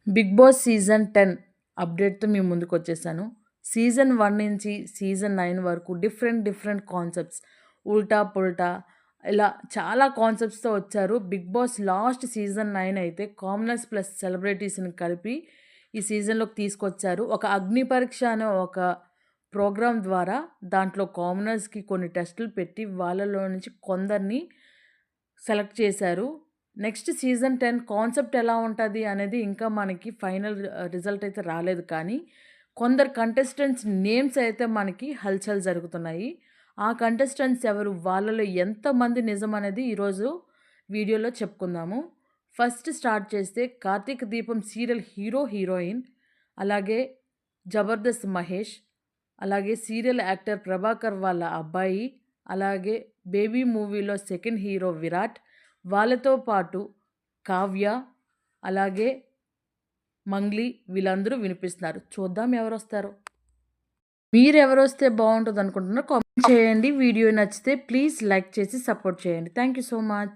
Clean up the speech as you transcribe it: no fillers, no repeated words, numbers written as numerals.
Big boss season 10 అప్డేట్‌తో మీ ముందుకొచ్చేసాను. Season 1 నుంచి season 9 వరకు different concepts ఉల్టా, పుల్టా ఇలా చాలా కాన్సెప్ట్స్‌తో వచ్చారు. బిగ్ బాస్ లాస్ట్ సీజన్ 9 అయితే కామనర్స్ ప్లస్ సెలబ్రిటీస్‌ని కలిపి ఈ సీజన్‌లోకి తీసుకొచ్చారు. ఒక అగ్ని పరీక్ష అనే ఒక ప్రోగ్రామ్ ద్వారా దాంట్లో కామనర్స్‌కి కొన్ని టెస్టులు పెట్టి వాళ్ళలో నుంచి కొందరిని సెలెక్ట్ చేశారు. నెక్స్ట్ సీజన్ 10 కాన్సెప్ట్ ఎలా ఉంటది అనేది ఇంకా మనకి ఫైనల్ రిజల్ట్ అయితే రాలేదు కానీ, కొందరు కంటెస్టెంట్స్ నేమ్స్ అయితే మనకి హల్చల్ జరుగుతున్నాయి. ఆ కంటెస్టెంట్స్ ఎవరు? వాళ్ళలో ఎంతమంది నిజం అనేది ఈరోజు వీడియోలో చెప్పుకుందాము. ఫస్ట్ స్టార్ట్ చేస్తే 'కార్తీక దీపం' సీరియల్ హీరో, హీరోయిన్, అలాగే 'జబర్దస్త్' మహేష్, అలాగే సీరియల్ యాక్టర్ ప్రభాకర్ వాళ్ళ అబ్బాయి, అలాగే 'బేబీ' మూవీలో సెకండ్ హీరో విరాట్, వాళ్ళతో పాటు కావ్య, అలాగే మంగ్లీ వీళ్ళందరూ వినిపిస్తున్నారు. చూద్దాం ఎవరొస్తారో. మీరెవరొస్తే బావుంటదనుకుంటున్నారో కామెంట్ చేయండి. వీడియో నచ్చితే ప్లీజ్ లైక్ చేసి సపోర్ట్ చేయండి. Thank you so much.